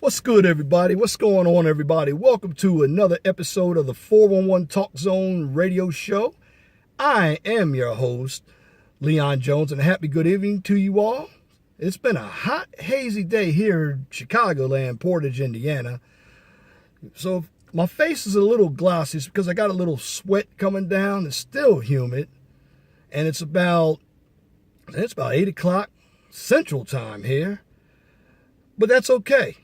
What's good, everybody? What's going on, everybody? Welcome to another episode of the 411 Talk Zone radio show. I am your host, Leon Jones, and a happy good evening to you all. It's been a hot, hazy day here in Chicagoland, Portage, Indiana. So my face is a little glossy. It's because I got a little sweat coming down. It's still humid, and it's about 8 o'clock Central Time here. But that's okay.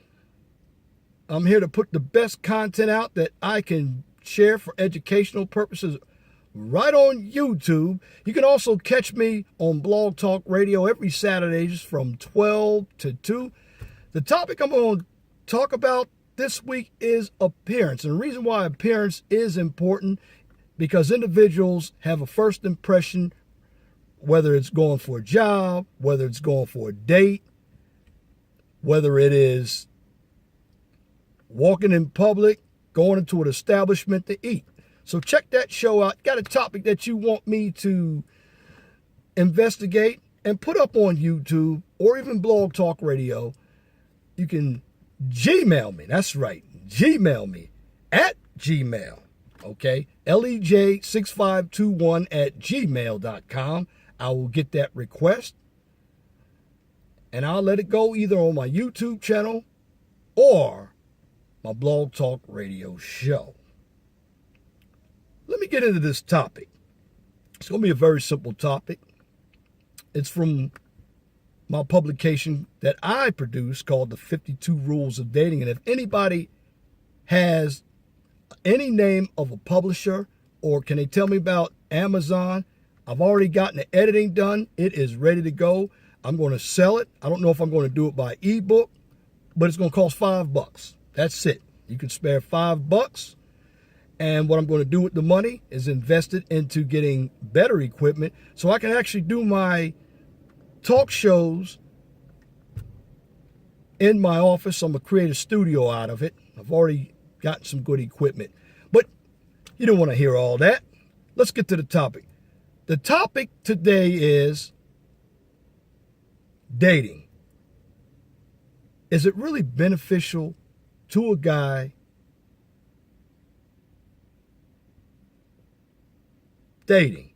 I'm here to put the best content out that I can share for educational purposes right on YouTube. You can also catch me on Blog Talk Radio every Saturday from 12 to 2. The topic I'm going to talk about this week is appearance. And the reason why appearance is important, because individuals have a first impression, whether it's going for a job, whether it's going for a date, whether it is walking in public, going into an establishment to eat. So check that show out. Got a topic that you want me to investigate and put up on YouTube or even Blog Talk Radio. You can Gmail me. That's right. Gmail me at Gmail. Okay. LEJ6521 at gmail.com. I will get that request and I'll let it go either on my YouTube channel or my Blog Talk Radio show. Let me get into this topic. It's going to be a very simple topic. It's from my publication that I produce called The 52 Rules of Dating. And if anybody has any name of a publisher, or can they tell me about Amazon, I've already gotten the editing done. It is ready to go. I'm going to sell it. I don't know if I'm going to do it by ebook, but it's going to cost $5. That's it. You can spare $5. And what I'm going to do with the money is invest it into getting better equipment so I can actually do my talk shows in my office. I'm going to create a studio out of it. I've already gotten some good equipment. But you don't want to hear all that. Let's get to the topic. The topic today is dating. Is it really beneficial to a guy dating?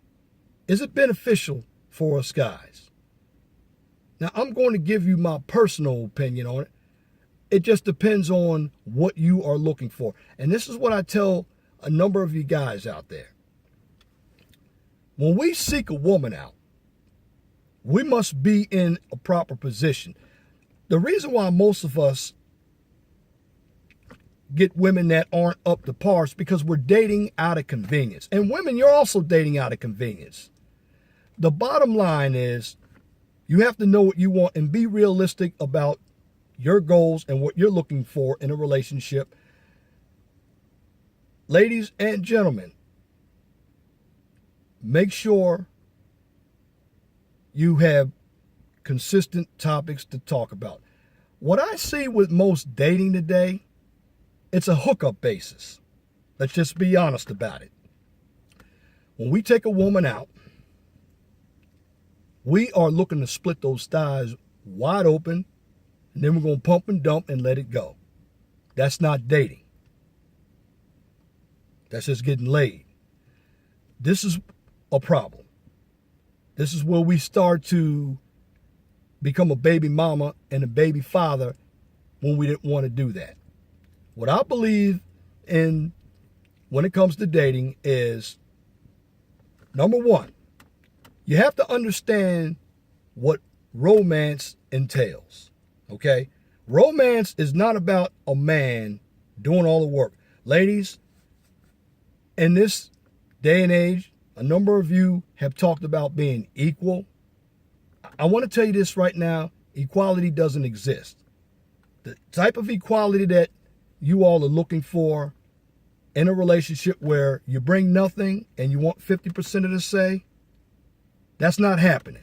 Is it beneficial for us guys? Now, I'm going to give you my personal opinion on it. It just depends on what you are looking for. And this is what I tell a number of you guys out there. When we seek a woman out, we must be in a proper position. The reason why most of us get women that aren't up to par is because we're dating out of convenience. And women, you're also dating out of convenience. The bottom line is you have to know what you want and be realistic about your goals and what you're looking for in a relationship. Ladies and gentlemen, make sure you have consistent topics to talk about. What I see with most dating today, it's a hookup basis. Let's just be honest about it. When we take a woman out, we are looking to split those thighs wide open, and then we're going to pump and dump and let it go. That's not dating. That's just getting laid. This is a problem. This is where we start to become a baby mama and a baby father when we didn't want to do that. What I believe in when it comes to dating is, number one, you have to understand what romance entails, okay? Romance is not about a man doing all the work. Ladies, in this day and age, a number of you have talked about being equal. I want to tell you this right now, equality doesn't exist. The type of equality that you all are looking for in a relationship where you bring nothing and you want 50% of the say, that's not happening.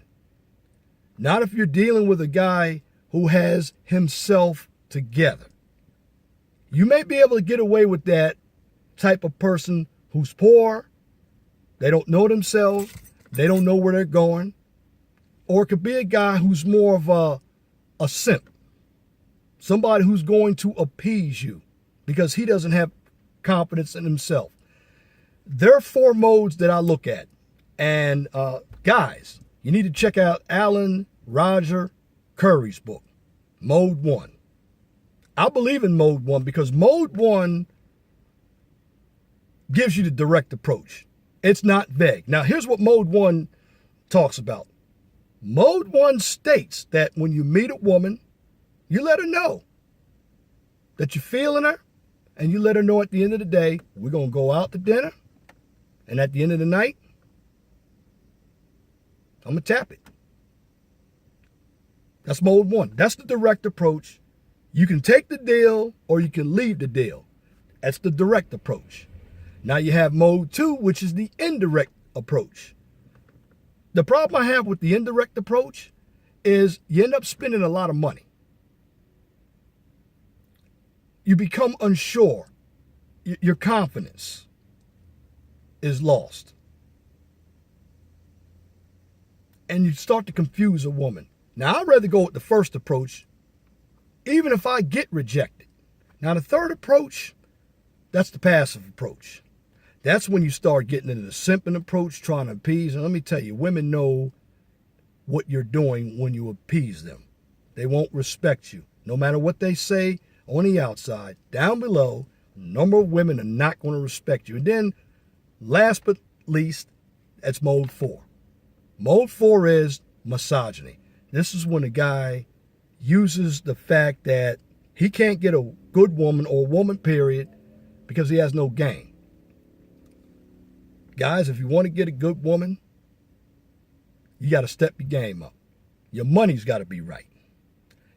Not if you're dealing with a guy who has himself together. You may be able to get away with that type of person who's poor, they don't know themselves, they don't know where they're going, or it could be a guy who's more of a simp. somebody who's going to appease you because he doesn't have confidence in himself. There are 4 modes that I look at. And guys, you need to check out Alan Roger Curry's book, Mode 1. I believe in Mode 1 because Mode 1 gives you the direct approach. It's not vague. Now, here's what Mode 1 talks about. Mode 1 states that when you meet a woman, you let her know that you're feeling her, and you let her know at the end of the day, we're going to go out to dinner, and at the end of the night, I'm going to tap it. That's Mode 1. That's the direct approach. You can take the deal or you can leave the deal. That's the direct approach. Now you have Mode 2, which is the indirect approach. The problem I have with the indirect approach is you end up spending a lot of money. You become unsure. Your confidence is lost. And you start to confuse a woman. Now, I'd rather go with the first approach, even if I get rejected. Now, the third approach, that's the passive approach. That's when you start getting into the simping approach, trying to appease. And let me tell you, women know what you're doing when you appease them. They won't respect you. No matter what they say on the outside, down below, a number of women are not going to respect you. And then, last but least, that's Mode 4. Mode 4 is misogyny. This is when a guy uses the fact that he can't get a good woman or a woman, period, because he has no game. Guys, if you want to get a good woman, you got to step your game up. Your money's got to be right.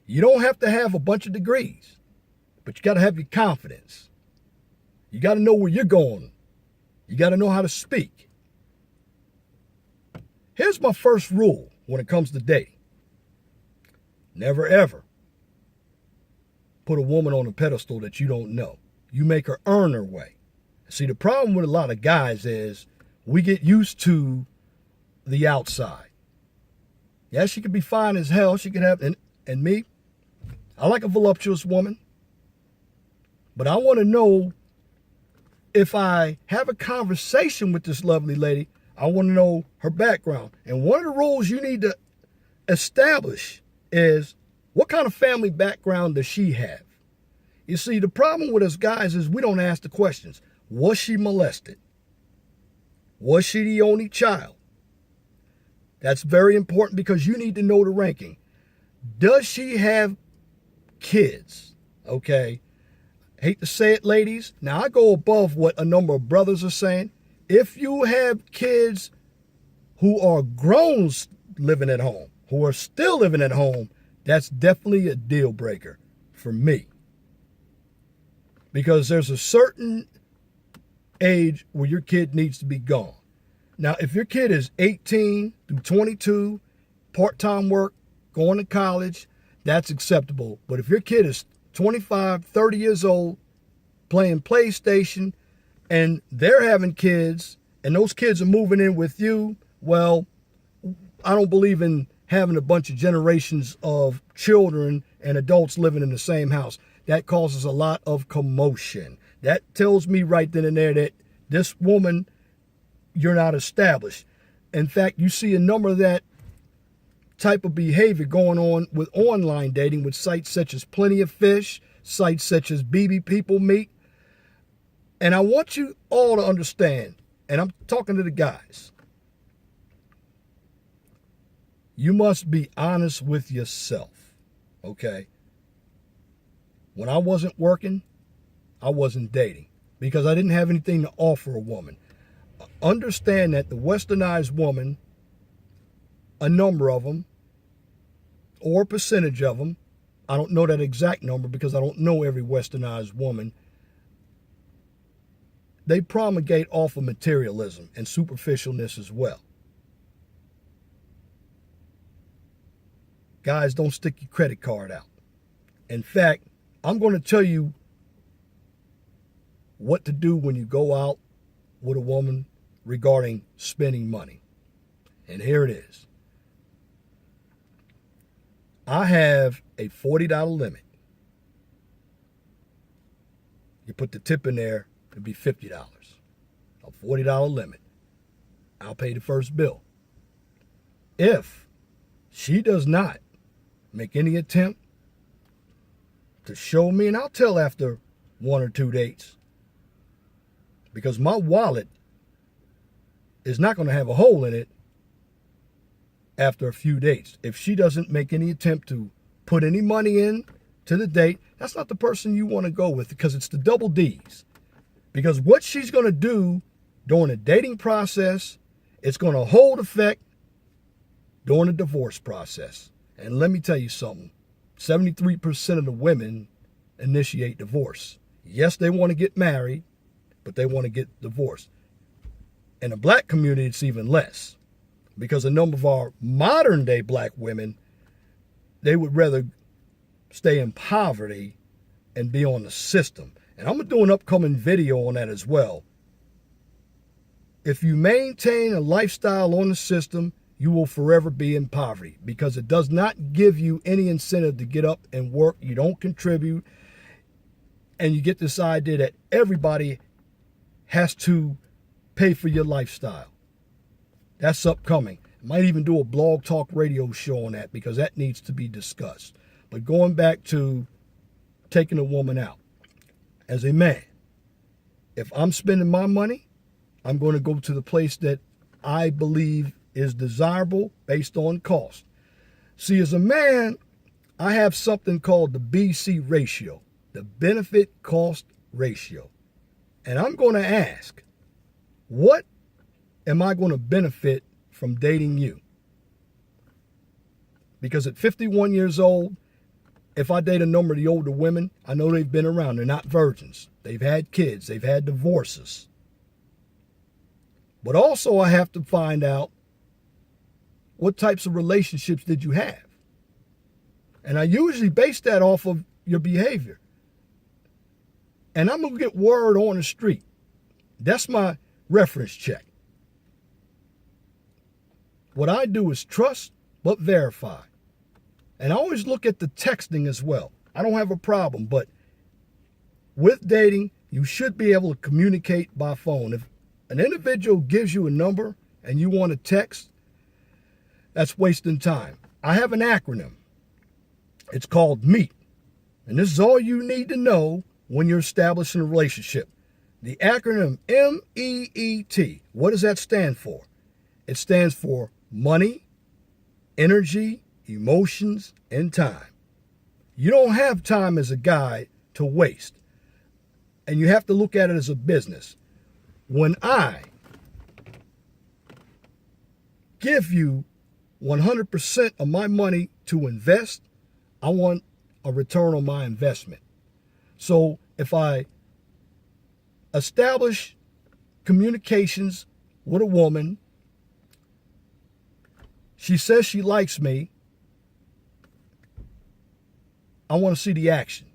You don't have to have a bunch of degrees, but you got to have your confidence. You got to know where you're going. You got to know how to speak. Here's my first rule when it comes to dating. Never, ever put a woman on a pedestal that you don't know. You make her earn her way. See, the problem with a lot of guys is we get used to the outside. Yeah, she could be fine as hell. She could have, and me, I like a voluptuous woman. But I want to know if I have a conversation with this lovely lady, I want to know her background. And one of the rules you need to establish is what kind of family background does she have? You see, the problem with us guys is we don't ask the questions. Was she molested? Was she the only child? That's very important because you need to know the ranking. Does she have kids? Okay. Hate to say it, ladies. Now, I go above what a number of brothers are saying. If you have kids who are grown living at home, who are still living at home, that's definitely a deal breaker for me. Because there's a certain age where your kid needs to be gone. Now, if your kid is 18 through 22, part-time work, going to college, that's acceptable. But if your kid is 25, 30 years old, playing PlayStation, and they're having kids, and those kids are moving in with you, well, I don't believe in having a bunch of generations of children and adults living in the same house. That causes a lot of commotion. That tells me right then and there that this woman, you're not established. In fact, you see a number of that type of behavior going on with online dating with sites such as Plenty of Fish, sites such as BB People Meet. And I want you all to understand, and I'm talking to the guys, you must be honest with yourself, okay? When I wasn't working, I wasn't dating because I didn't have anything to offer a woman. Understand that the Westernized woman, a number of them, or a percentage of them, I don't know that exact number because I don't know every Westernized woman, they promulgate off of materialism and superficialness as well. Guys, don't stick your credit card out. In fact, I'm going to tell you what to do when you go out with a woman regarding spending money. And here it is. I have a $40 limit. You put the tip in there, it'd be $50. A $40 limit. I'll pay the first bill. If she does not make any attempt to show me, and I'll tell after 1 or 2 dates, because my wallet is not going to have a hole in it after a few dates. If she doesn't make any attempt to put any money in to the date, that's not the person you want to go with, because it's the double D's. Because what she's going to do during the dating process, it's going to hold effect during the divorce process. And let me tell you something, 73% of the women initiate divorce. Yes, they want to get married, but they want to get divorced. In the black community, it's even less, because a number of our modern day black women, they would rather stay in poverty and be on the system. And I'm going to do an upcoming video on that as well. If you maintain a lifestyle on the system, you will forever be in poverty, because it does not give you any incentive to get up and work. You don't contribute. And you get this idea that everybody has to pay for your lifestyle. That's upcoming. Might even do a blog talk radio show on that, because that needs to be discussed. But going back to taking a woman out, as a man, if I'm spending my money, I'm going to go to the place that I believe is desirable based on cost. See, as a man, I have something called the BC ratio, the benefit cost ratio. And I'm going to ask, what am I going to benefit from dating you? Because at 51 years old, if I date a number of the older women, I know they've been around. They're not virgins. They've had kids. They've had divorces. But also I have to find out, what types of relationships did you have? And I usually base that off of your behavior. And I'm going to get word on the street. That's my reference check. What I do is trust but verify. And I always look at the texting as well. I don't have a problem, but with dating, you should be able to communicate by phone. If an individual gives you a number and you want to text, that's wasting time. I have an acronym. It's called MEET. And this is all you need to know when you're establishing a relationship. The acronym MEET. What does that stand for? It stands for money, energy, emotions, and time. You don't have time as a guy to waste. And you have to look at it as a business. When I give you 100% of my money to invest, I want a return on my investment. So if I establish communications with a woman, she says she likes me, I want to see the action.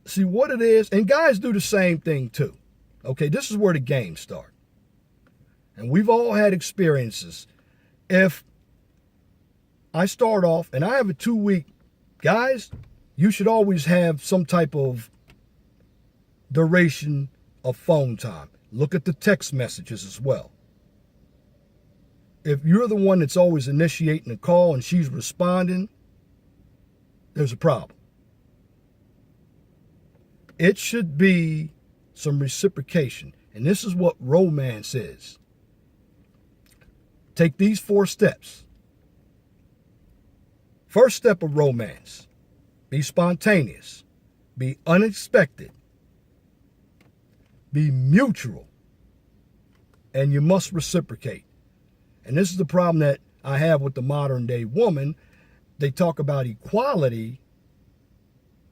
See what it is, and guys do the same thing too. Okay, this is where the games start. And we've all had experiences. If I start off and I have a 2-week, guys, you should always have some type of duration of phone time. Look at the text messages as well. If you're the one that's always initiating a call and she's responding, there's a problem. It should be some reciprocation. And this is what romance is. Take these 4 steps. First step of romance: be spontaneous, be unexpected, be mutual, and you must reciprocate. And this is the problem that I have with the modern day woman. They talk about equality,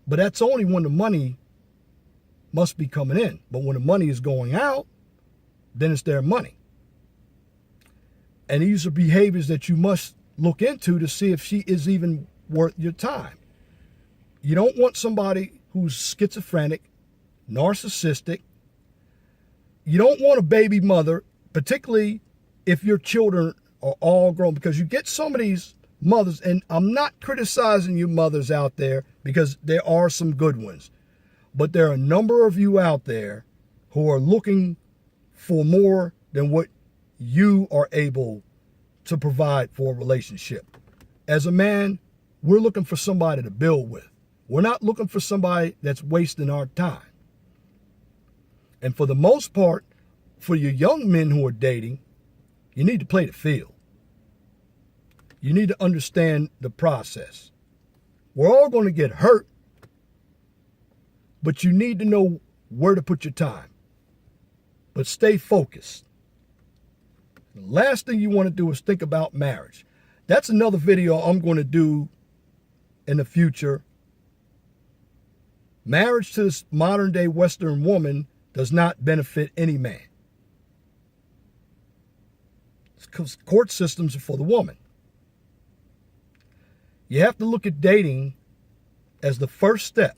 but that's only when the money must be coming in. But when the money is going out, then it's their money. And these are behaviors that you must look into to see if she is even worth your time. You don't want somebody who's schizophrenic, narcissistic. You don't want a baby mother, particularly if your children are all grown, because you get some of these mothers, and I'm not criticizing you mothers out there, because there are some good ones. But there are a number of you out there who are looking for more than what you are able to provide for a relationship. As a man, we're looking for somebody to build with. We're not looking for somebody that's wasting our time. And for the most part, for your young men who are dating, you need to play the field. You need to understand the process. We're all going to get hurt, but you need to know where to put your time. But stay focused. The last thing you want to do is think about marriage. That's another video I'm going to do in the future. Marriage to this modern day Western woman does not benefit any man. Because court systems are for the woman. You have to look at dating as the first step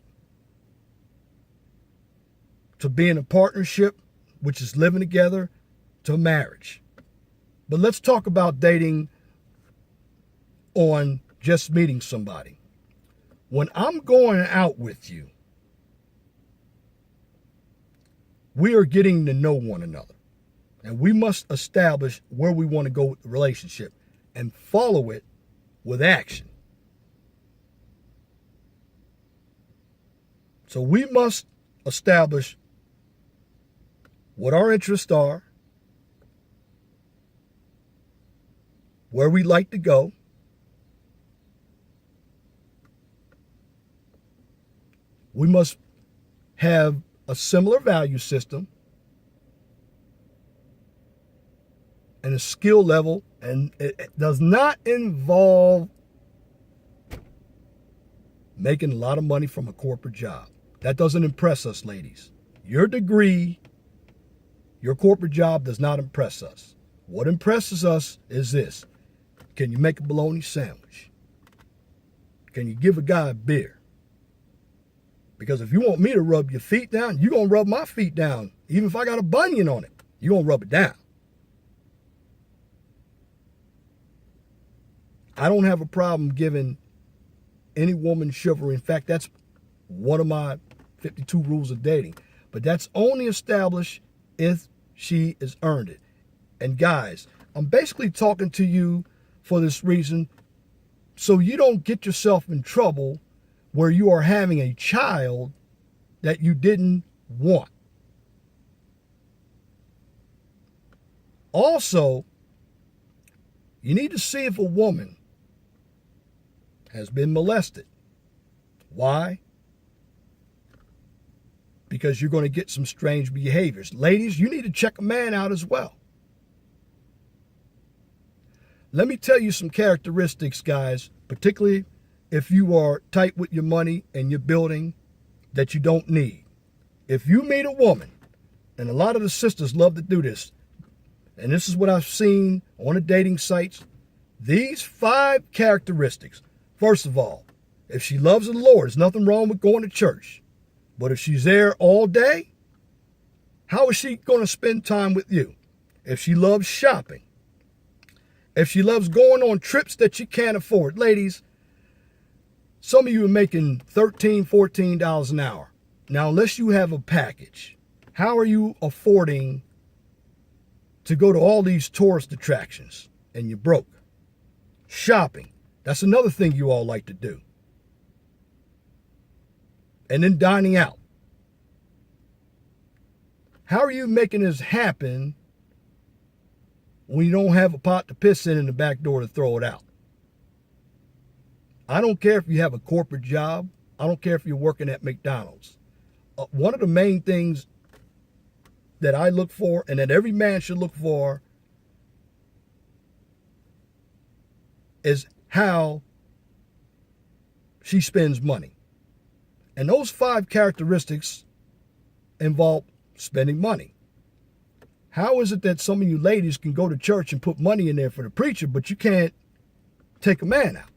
to being a partnership, which is living together, to marriage. But let's talk about dating on just meeting somebody. When I'm going out with you, we are getting to know one another. And we must establish where we want to go with the relationship and follow it with action. So we must establish what our interests are, where we like to go, we must have a similar value system and a skill level, and it does not involve making a lot of money from a corporate job. That doesn't impress us, ladies. Your degree, your corporate job does not impress us. What impresses us is this. Can you make a bologna sandwich? Can you give a guy a beer? Because if you want me to rub your feet down, you're going to rub my feet down. Even if I got a bunion on it, you're going to rub it down. I don't have a problem giving any woman chivalry. In fact, that's one of my 52 rules of dating. But that's only established if she has earned it. And guys, I'm basically talking to you for this reason, so you don't get yourself in trouble where you are having a child that you didn't want. Also, you need to see if a woman has been molested. Why? Because you're going to get some strange behaviors. Ladies, you need to check a man out as well. Let me tell you some characteristics, guys, particularly if you are tight with your money and you're building, that you don't need. If you meet a woman, and a lot of the sisters love to do this, and this is what I've seen on the dating sites, these 5 characteristics. First of all, if she loves the Lord, there's nothing wrong with going to church. But if she's there all day, how is she going to spend time with you? If she loves shopping, if she loves going on trips that you can't afford. Ladies, some of you are making $13, $14 an hour. Now, unless you have a package, how are you affording to go to all these tourist attractions and you're broke? Shopping, that's another thing you all like to do. And then dining out. How are you making this happen when you don't have a pot to piss in the back door to throw it out? I don't care if you have a corporate job. I don't care if you're working at McDonald's. One of the main things that I look for and that every man should look for is how she spends money. And those 5 characteristics involve spending money. How is it that some of you ladies can go to church and put money in there for the preacher, but you can't take a man out?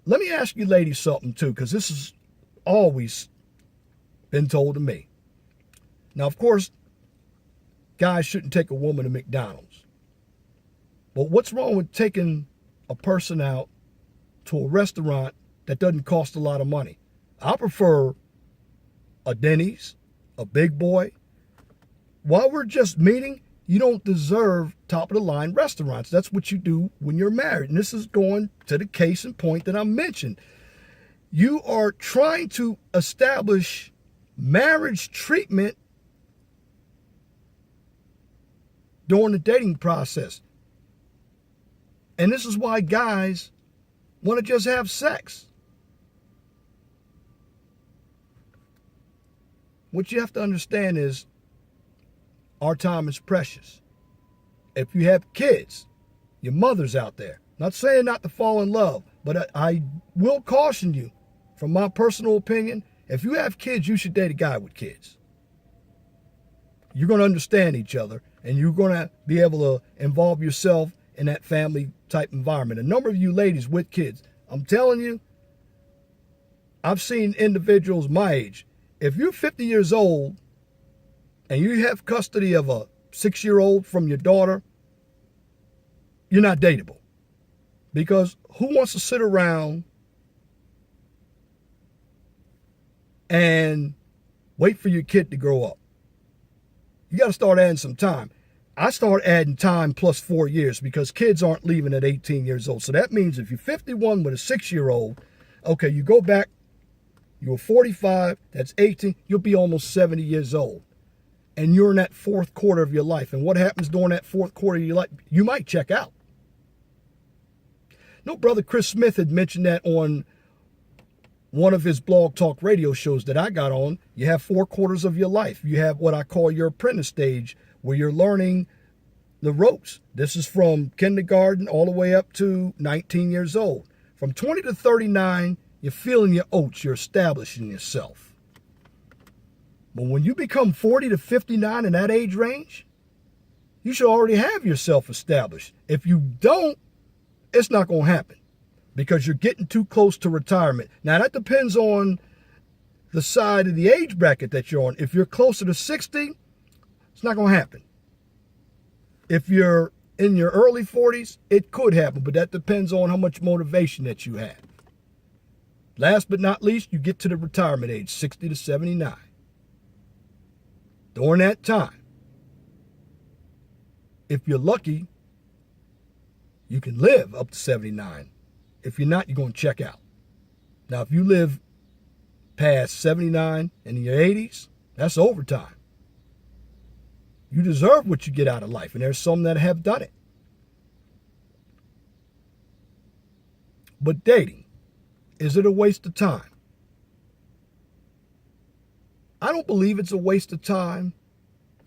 Let me ask you ladies something too, because this has always been told to me. Now, of course, guys shouldn't take a woman to McDonald's. But what's wrong with taking a person out to a restaurant that doesn't cost a lot of money. I prefer a Denny's, a Big Boy. While we're just meeting, you don't deserve top-of-the-line restaurants. That's what you do when you're married. And this is going to the case in point that I mentioned. You are trying to establish marriage treatment during the dating process. And this is why guys want to just have sex. What you have to understand is our time is precious. If you have kids, your mother's out there. Not saying not to fall in love, but I will caution you, from my personal opinion, if you have kids, you should date a guy with kids. You're going to understand each other, and you're going to be able to involve yourself in that family type environment. A number of you ladies with kids, I'm telling you, I've seen individuals my age. If you're 50 years old and you have custody of a 6-year-old from your daughter, you're not dateable. Because who wants to sit around and wait for your kid to grow up? You got to start adding some time. I start adding time plus 4 years because kids aren't leaving at 18 years old. So that means if you're 51 with a 6-year-old, okay, you go back, you were 45, that's 18, you'll be almost 70 years old. And you're in that fourth quarter of your life. And what happens during that fourth quarter of your life? You might check out. No, Brother Chris Smith had mentioned that on one of his blog talk radio shows that I got on. You have 4 quarters of your life. You have what I call your apprentice stage, where you're learning the ropes. This is from kindergarten all the way up to 19 years old. From 20 to 39, you're feeling your oats. You're establishing yourself. But when you become 40 to 59 in that age range, you should already have yourself established. If you don't, it's not going to happen because you're getting too close to retirement. Now, that depends on the side of the age bracket that you're on. If you're closer to 60, it's not going to happen. If you're in your early 40s, it could happen, but that depends on how much motivation that you have. Last but not least, you get to the retirement age, 60 to 79. During that time, if you're lucky, you can live up to 79. If you're not, you're going to check out. Now, if you live past 79 in your 80s, that's overtime. You deserve what you get out of life, and there's some that have done it. But dating, is it a waste of time? I don't believe it's a waste of time,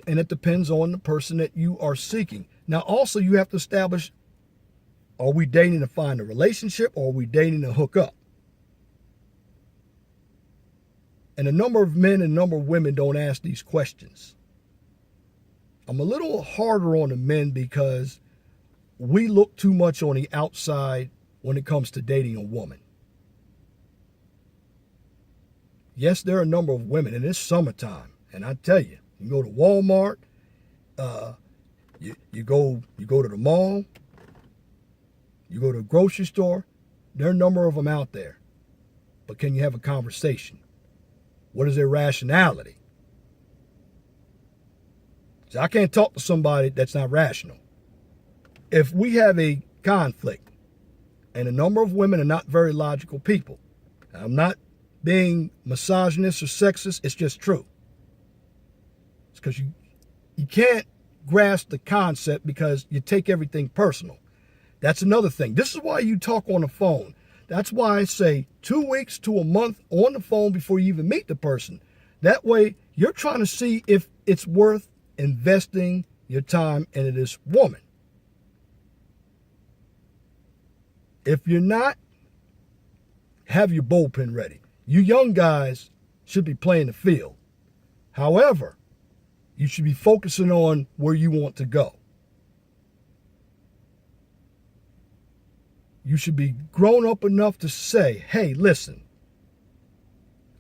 and it depends on the person that you are seeking. Now, also, you have to establish, are we dating to find a relationship, or are we dating to hook up? And a number of men and a number of women don't ask these questions. I'm a little harder on the men because we look too much on the outside when it comes to dating a woman. Yes, there are a number of women, and it's summertime. And I tell you, you go to Walmart, you go to the mall, you go to a grocery store, there are a number of them out there. But can you have a conversation? What is their rationality? So I can't talk to somebody that's not rational. If we have a conflict, and a number of women are not very logical people, I'm not being misogynist or sexist, it's just true. It's because you can't grasp the concept because you take everything personal. That's another thing. This is why you talk on the phone. That's why I say 2 weeks to a month on the phone before you even meet the person. That way, you're trying to see if it's worth investing your time into this woman. If you're not, have your bullpen ready. You young guys should be playing the field. However, you should be focusing on where you want to go. You should be grown up enough to say, hey, listen,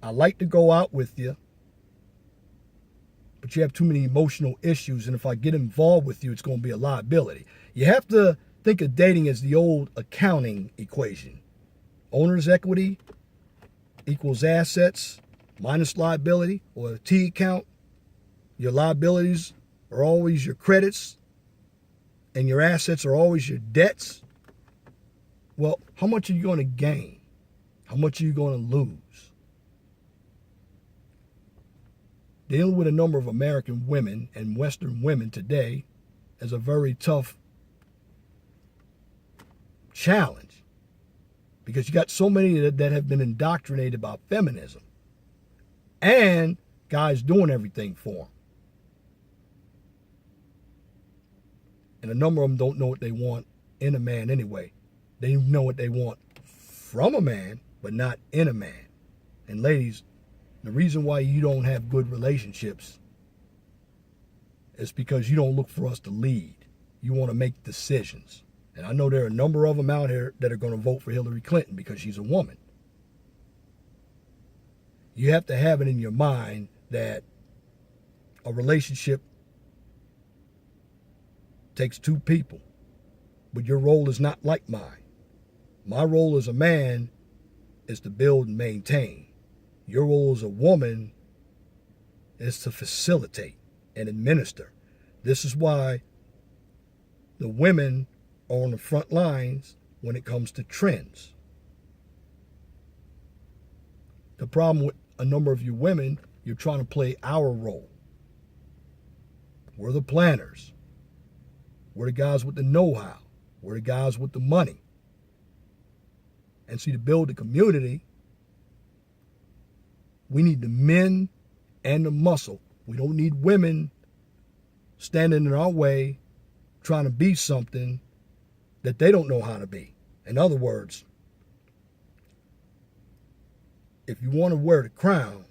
I like to go out with you, but you have too many emotional issues, and if I get involved with you, it's going to be a liability. You have to think of dating as the old accounting equation. owner's equity equals assets minus liability, or a T account. Your liabilities are always your credits and your assets are always your debts. Well, how much are you going to gain? How much are you going to lose? Dealing with a number of American women and Western women today is a very tough challenge, because you got so many that have been indoctrinated about feminism and guys doing everything for them. And a number of them don't know what they want in a man anyway. They know what they want from a man, but not in a man. And ladies, the reason why you don't have good relationships is because you don't look for us to lead. You want to make decisions. And I know there are a number of them out here that are going to vote for Hillary Clinton because she's a woman. You have to have it in your mind that a relationship takes two people, but your role is not like mine. My role as a man is to build and maintain. Your role as a woman is to facilitate and administer. This is why the women are on the front lines when it comes to trends. The problem with a number of you women, you're trying to play our role. We're the planners. We're the guys with the know-how. We're the guys with the money. And see, to build a community, we need the men and the muscle. We don't need women standing in our way trying to be something that they don't know how to be. In other words, if you want to wear the crown,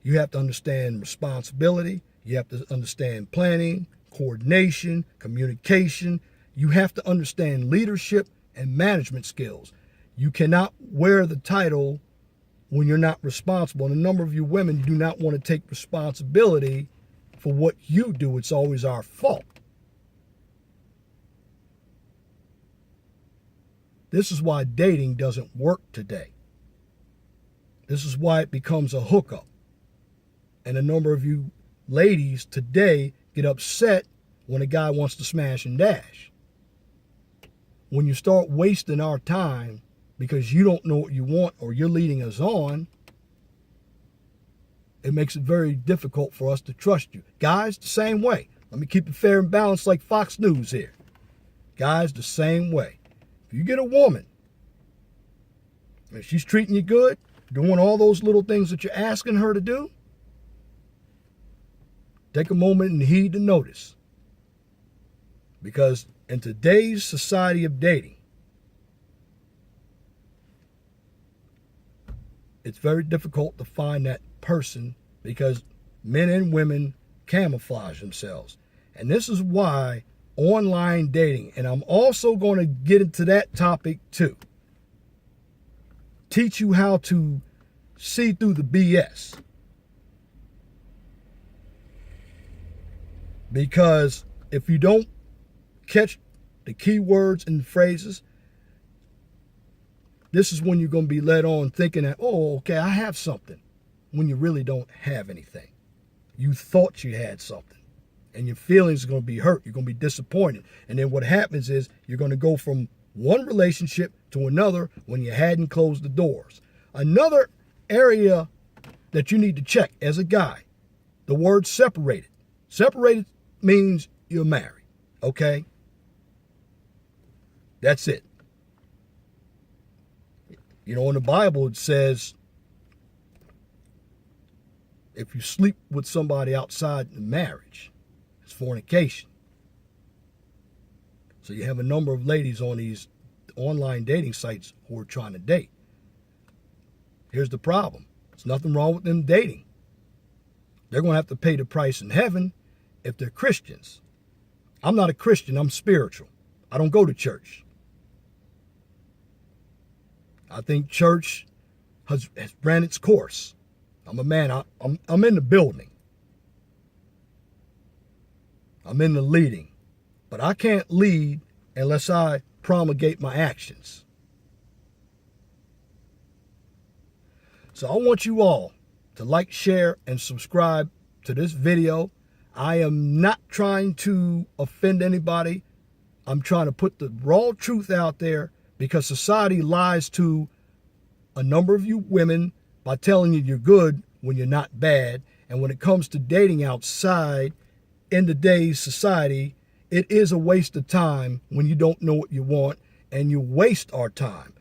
you have to understand responsibility. You have to understand planning, coordination, communication. You have to understand leadership and management skills. You cannot wear the title when you're not responsible. And a number of you women do not want to take responsibility for what you do. It's always our fault. This is why dating doesn't work today. This is why it becomes a hookup. And a number of you ladies today get upset when a guy wants to smash and dash. When you start wasting our time because you don't know what you want or you're leading us on, it makes it very difficult for us to trust you. Guys, the same way. Let me keep it fair and balanced like Fox News here. Guys, the same way. If you get a woman, and she's treating you good, doing all those little things that you're asking her to do, take a moment and heed the notice. Because in today's society of dating, it's very difficult to find that person because men and women camouflage themselves. And this is why online dating, and I'm also going to get into that topic too, teach you how to see through the BS. Because if you don't catch the key words and phrases, this is when you're going to be led on thinking that, oh, okay, I have something, when you really don't have anything. You thought you had something, and your feelings are going to be hurt. You're going to be disappointed. And then what happens is you're going to go from one relationship to another when you hadn't closed the doors. Another area that you need to check as a guy, the word separated. Separated means you're married, okay? That's it. You know, in the Bible it says if you sleep with somebody outside the marriage, it's fornication. So you have a number of ladies on these online dating sites who are trying to date. Here's the problem. There's nothing wrong with them dating. They're going to have to pay the price in heaven if they're Christians. I'm not a Christian. I'm spiritual. I don't go to church. I think church has ran its course. I'm a man. I'm in the building. I'm in the leading. But I can't lead unless I promulgate my actions. So I want you all to like, share, and subscribe to this video. I am not trying to offend anybody. I'm trying to put the raw truth out there because society lies to a number of you women by telling you you're good when you're not bad. And when it comes to dating outside in today's society, it is a waste of time when you don't know what you want and you waste our time.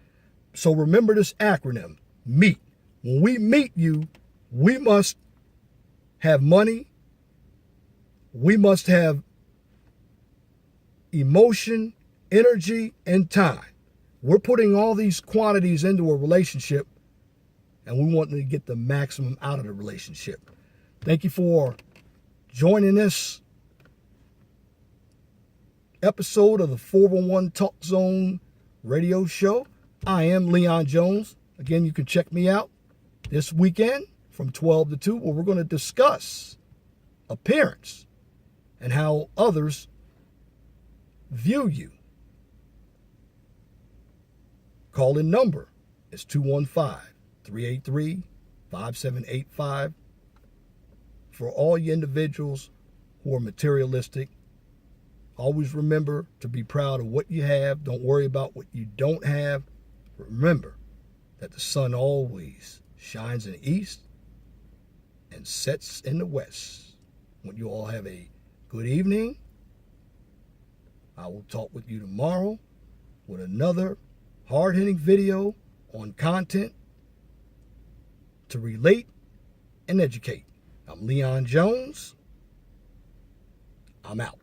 So remember this acronym, MEET. When we meet you, we must have money. We must have emotion, energy, and time. We're putting all these quantities into a relationship, and we want to get the maximum out of the relationship. Thank you for joining this episode of the 411 Talk Zone radio show. I am Leon Jones. Again, you can check me out this weekend from 12 to 2, where we're going to discuss appearance and how others view you. Call-in number is 215-383-5785 for all you individuals who are materialistic. Always remember to be proud of what you have. Don't worry about what you don't have. Remember that the sun always shines in the east and sets in the west. Want you all have a good evening. I will talk with you tomorrow with another hard-hitting video on content to relate and educate. I'm Leon Jones. I'm out.